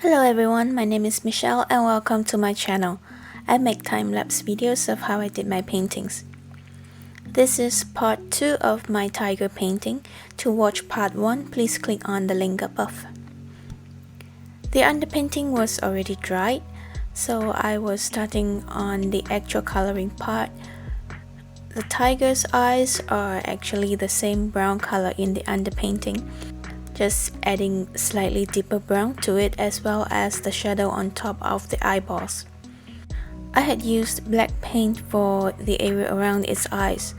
Hello everyone, my name is Michelle and welcome to my channel. I make time-lapse videos of how I did my paintings. This is part 2 of my tiger painting. To watch part 1, please click on the link above. The underpainting was already dried, so I was starting on the actual coloring part. The tiger's eyes are actually the same brown color in the underpainting, just adding slightly deeper brown to it as well as the shadow on top of the eyeballs. I had used black paint for the area around its eyes.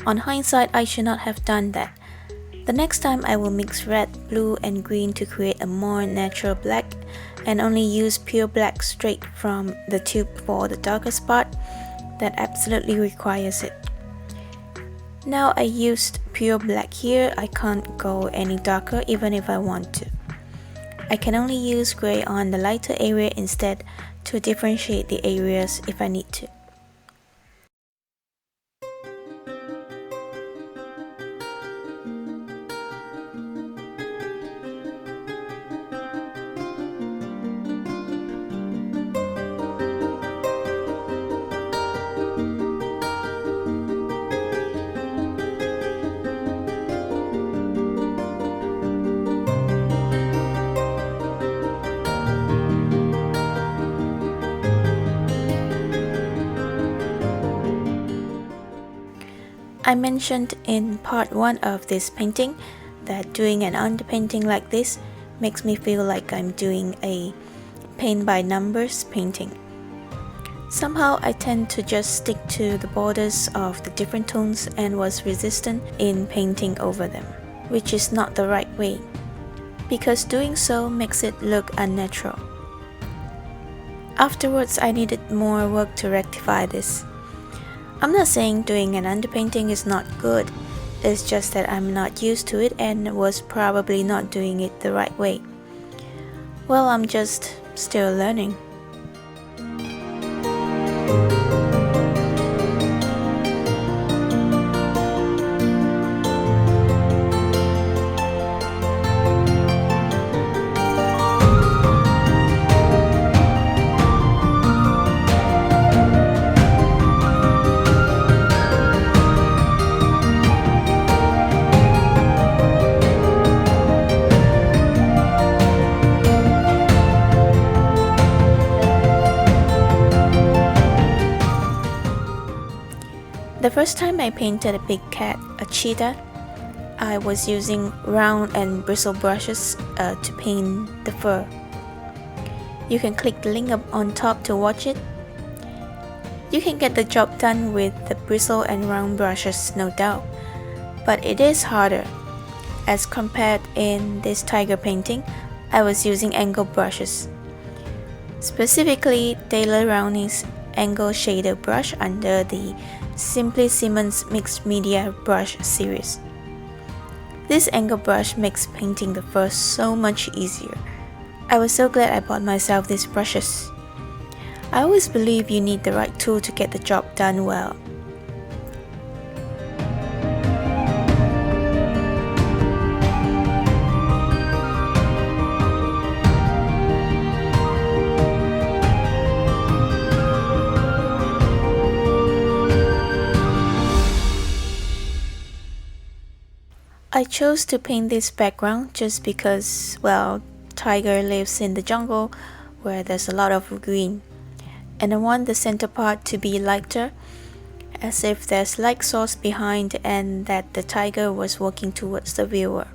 On hindsight, I should not have done that. The next time I will mix red, blue and green to create a more natural black and only use pure black straight from the tube for the darkest part that absolutely requires it. Now I used pure black here. I can't go any darker even if I want to. I can only use gray on the lighter area instead to differentiate the areas if I need to. I mentioned in part 1 of this painting that doing an underpainting like this makes me feel like I'm doing a paint by numbers painting. Somehow I tend to just stick to the borders of the different tones and was resistant in painting over them, which is not the right way, because doing so makes it look unnatural. Afterwards, I needed more work to rectify this. I'm not saying doing an underpainting is not good, it's just that I'm not used to it and was probably not doing it the right way. Well, I'm just still learning. The first time I painted a big cat, a cheetah, I was using round and bristle brushes to paint the fur. You can click the link up on top to watch it. You can get the job done with the bristle and round brushes, no doubt, but it is harder. As compared in this tiger painting, I was using angle brushes. Specifically, Taylor Rowney's angle shader brush under the Simply Simmons Mixed Media Brush series. This angle brush makes painting the fur so much easier. I was so glad I bought myself these brushes. I always believe you need the right tool to get the job done well. I chose to paint this background just because, well, tiger lives in the jungle where there's a lot of green, and I want the center part to be lighter, as if there's light source behind and that the tiger was walking towards the viewer.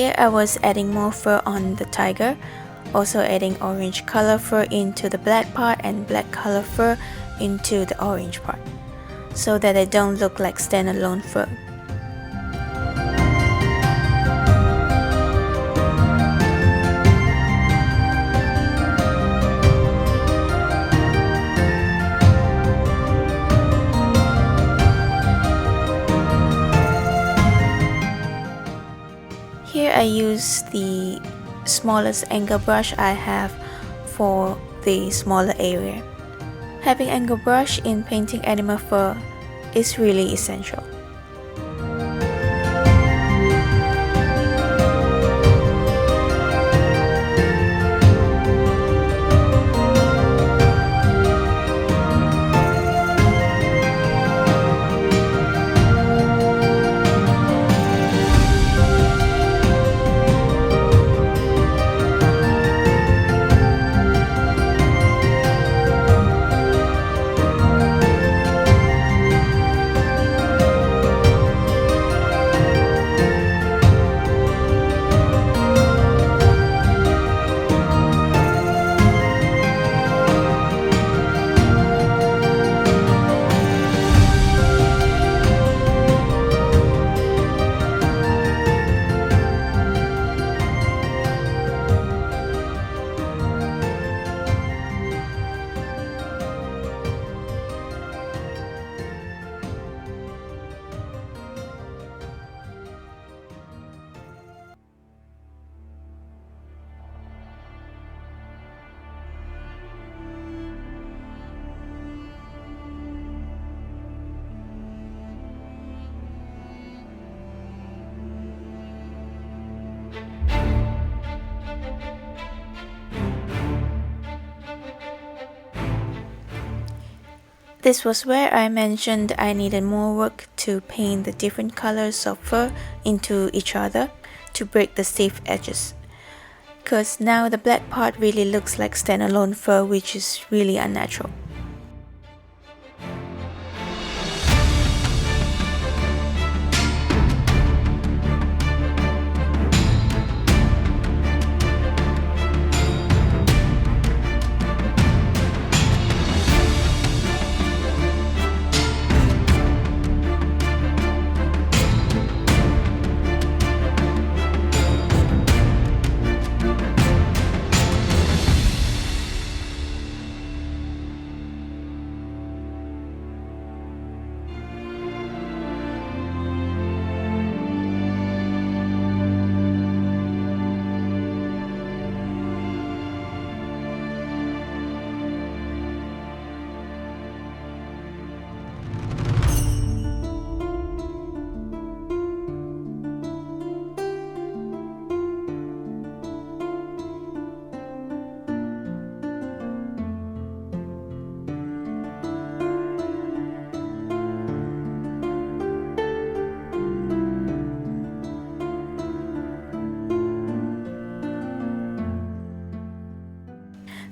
Here I was adding more fur on the tiger, also adding orange color fur into the black part and black color fur into the orange part, so that they don't look like standalone fur. Here I use the smallest angle brush I have for the smaller area. Having angle brush in painting animal fur is really essential. This was where I mentioned I needed more work to paint the different colors of fur into each other to break the stiff edges. Cause now the black part really looks like standalone fur, which is really unnatural.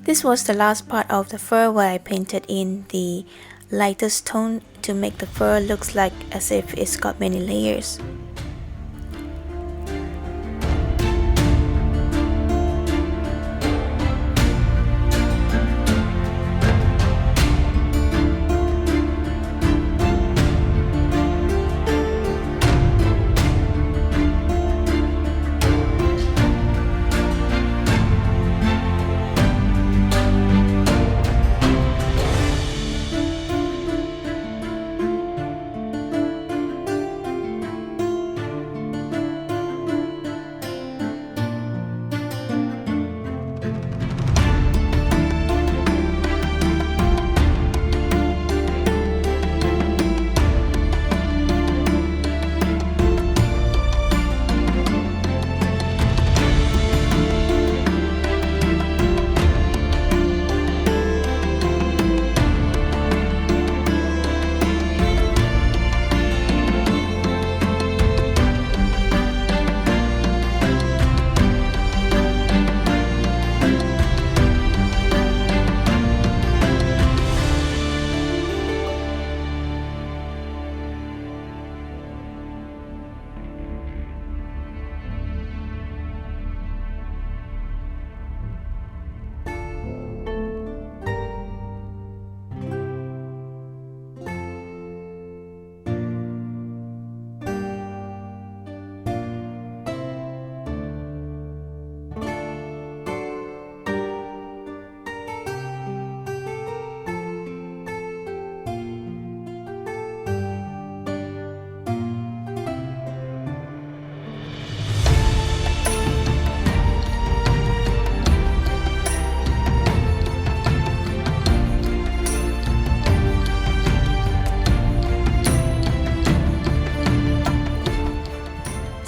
This was the last part of the fur where I painted in the lightest tone to make the fur looks like as if it's got many layers.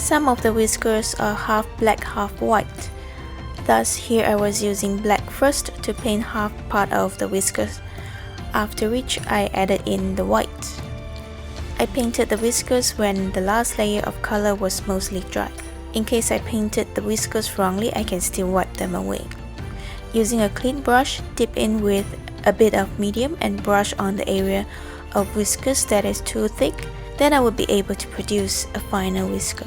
Some of the whiskers are half black, half white. Thus, here I was using black first to paint half part of the whiskers, after which I added in the white. I painted the whiskers when the last layer of color was mostly dry. In case I painted the whiskers wrongly, I can still wipe them away. Using a clean brush, dip in with a bit of medium and brush on the area of whiskers that is too thick, then I will be able to produce a finer whisker.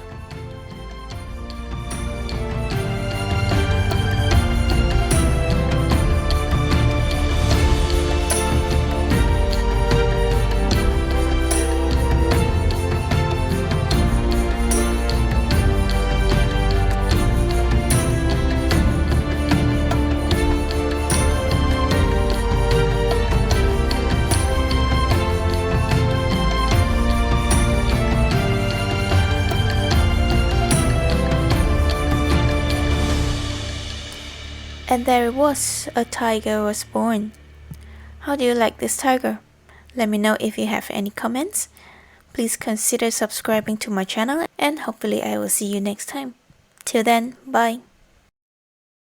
And there it was, a tiger was born. How do you like this tiger? Let me know if you have any comments. Please consider subscribing to my channel and hopefully I will see you next time. Till then, bye.